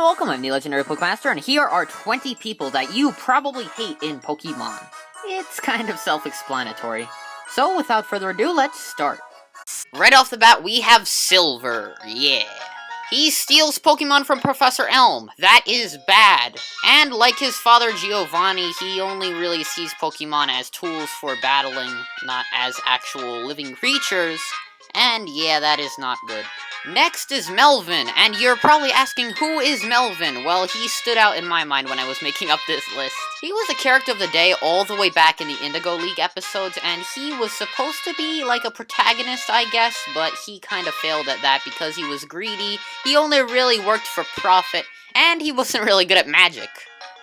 Welcome, I'm the Legendary PokéMaster, and here are 20 people that you probably hate in Pokemon. It's kind of self-explanatory. So, without further ado, let's start. Right off the bat, we have Silver. Yeah. He steals Pokemon from Professor Elm. That is bad. And like his father Giovanni, he only really sees Pokemon as tools for battling, not as actual living creatures. And yeah, that is not good. Next is Melvin, and you're probably asking, who is Melvin? Well, he stood out in my mind when I was making up this list. He was the character of the day all the way back in the Indigo League episodes, and he was supposed to be like a protagonist, I guess, but he kind of failed at that because he was greedy, he only really worked for profit, and he wasn't really good at magic,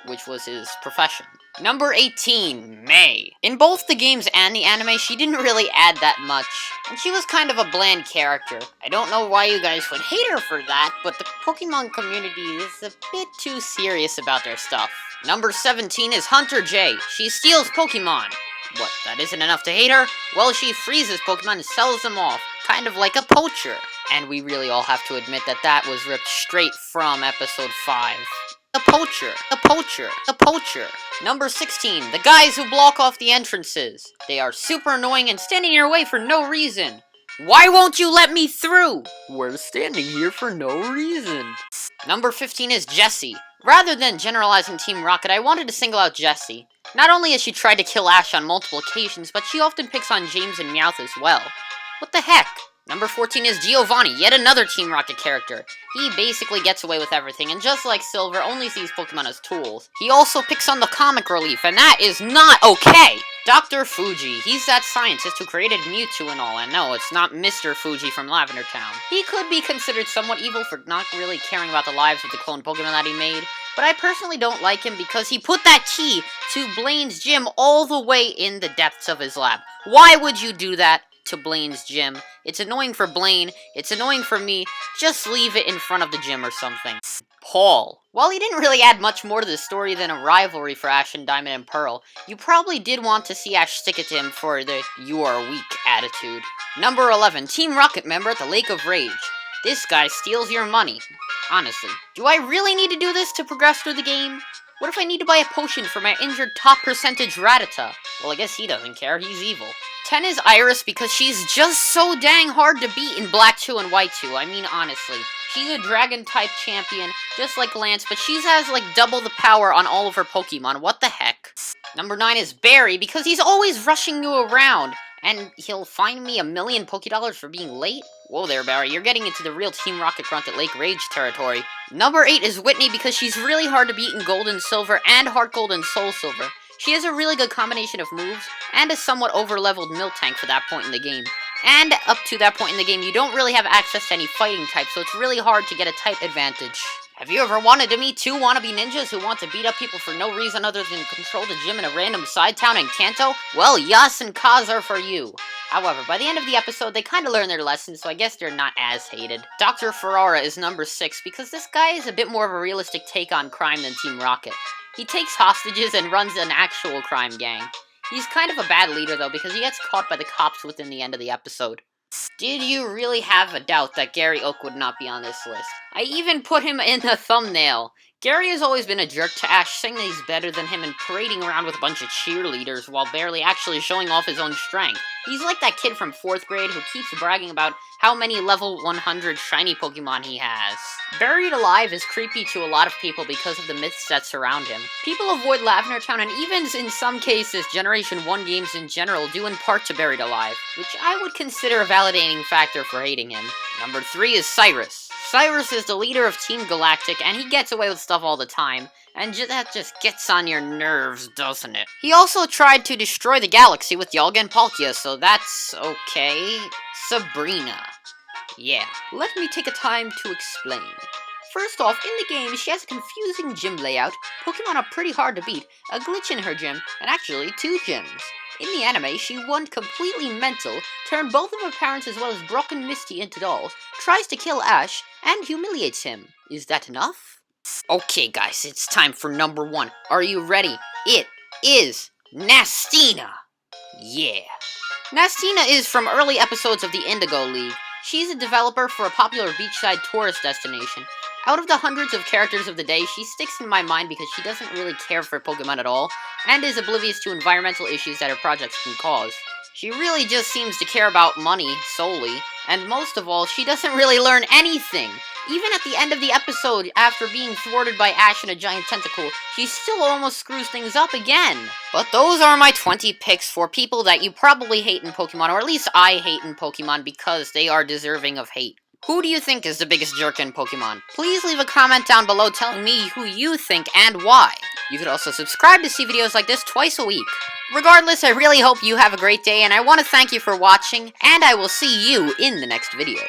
which was his profession. Number 18, May. In both the games and the anime, she didn't really add that much, and she was kind of a bland character. I don't know why you guys would hate her for that, but the Pokemon community is a bit too serious about their stuff. Number 17 is Hunter J. She steals Pokemon. What, that isn't enough to hate her? Well, she freezes Pokemon and sells them off, kind of like a poacher. And we really all have to admit that that was ripped straight from episode 5. The poacher, the poacher, the poacher. Number 16, the guys who block off the entrances. They are super annoying and standing in your way for no reason. Why won't you let me through? We're standing here for no reason. Number 15 is Jessie. Rather than generalizing Team Rocket, I wanted to single out Jessie. Not only has she tried to kill Ash on multiple occasions, but she often picks on James and Meowth as well. What the heck? Number 14 is Giovanni, yet another Team Rocket character. He basically gets away with everything, and just like Silver, only sees Pokemon as tools. He also picks on the comic relief, and that is not okay! Dr. Fuji, he's that scientist who created Mewtwo and all, and no, it's not Mr. Fuji from Lavender Town. He could be considered somewhat evil for not really caring about the lives of the clone Pokemon that he made, but I personally don't like him because he put that key to Blaine's gym all the way in the depths of his lab. Why would you do that to Blaine's gym? It's annoying for Blaine, it's annoying for me, just leave it in front of the gym or something. Paul. While he didn't really add much more to the story than a rivalry for Ash and Diamond and Pearl, you probably did want to see Ash stick it to him for the "you are weak" attitude. Number 11, Team Rocket member at the Lake of Rage. This guy steals your money. Honestly, do I really need to do this to progress through the game? What if I need to buy a potion for my injured top percentage Rattata? Well, I guess he doesn't care, he's evil. 10 is Iris because she's just so dang hard to beat in Black 2 and White 2, I mean honestly. She's a Dragon-type champion, just like Lance, but she has like double the power on all of her Pokemon, what the heck? Number 9 is Barry because he's always rushing you around, and he'll fine me $1 million Pokédollars for being late? Whoa there, Barry, you're getting into the real Team Rocket Grunt at Lake Rage territory. Number 8 is Whitney because she's really hard to beat in Gold and Silver and Heart Gold and Soul Silver. She has a really good combination of moves, and a somewhat over-leveled Miltank for that point in the game. And up to that point in the game, you don't really have access to any fighting types, so it's really hard to get a type advantage. Have you ever wanted to meet 2 wannabe ninjas who want to beat up people for no reason other than control the gym in a random side town in Kanto? Well, Yas and Kaz are for you. However, by the end of the episode, they kinda learn their lesson, so I guess they're not as hated. Dr. Ferrara is number 6, because this guy is a bit more of a realistic take on crime than Team Rocket. He takes hostages and runs an actual crime gang. He's kind of a bad leader, though, because he gets caught by the cops within the end of the episode. Did you really have a doubt that Gary Oak would not be on this list? I even put him in the thumbnail. Gary has always been a jerk to Ash, saying that he's better than him and parading around with a bunch of cheerleaders while barely actually showing off his own strength. He's like that kid from 4th grade who keeps bragging about how many level 100 shiny Pokemon he has. Buried Alive is creepy to a lot of people because of the myths that surround him. People avoid Lavender Town, and even in some cases, Generation 1 games in general do in part to Buried Alive, which I would consider a validating factor for hating him. Number 3 is Cyrus. Cyrus is the leader of Team Galactic, and he gets away with stuff all the time, and that just gets on your nerves, doesn't it? He also tried to destroy the galaxy with Yalga and Palkia, so that's okay. Sabrina. Yeah, let me take a time to explain. First off, in the game, she has a confusing gym layout, Pokemon are pretty hard to beat, a glitch in her gym, and actually 2 gyms. In the anime, she went completely mental, turned both of her parents as well as Brock and Misty into dolls, tries to kill Ash, and humiliates him. Is that enough? Okay guys, it's time for number 1. Are you ready? It is Nastina! Yeah. Nastina is from early episodes of the Indigo League. She's a developer for a popular beachside tourist destination. Out of the hundreds of characters of the day, she sticks in my mind because she doesn't really care for Pokemon at all, and is oblivious to environmental issues that her projects can cause. She really just seems to care about money, solely, and most of all, she doesn't really learn anything! Even at the end of the episode, after being thwarted by Ash and a giant tentacle, she still almost screws things up again! But those are my 20 picks for people that you probably hate in Pokemon, or at least I hate in Pokemon because they are deserving of hate. Who do you think is the biggest jerk in Pokemon? Please leave a comment down below telling me who you think and why. You could also subscribe to see videos like this twice a week. Regardless, I really hope you have a great day, and I want to thank you for watching, and I will see you in the next video.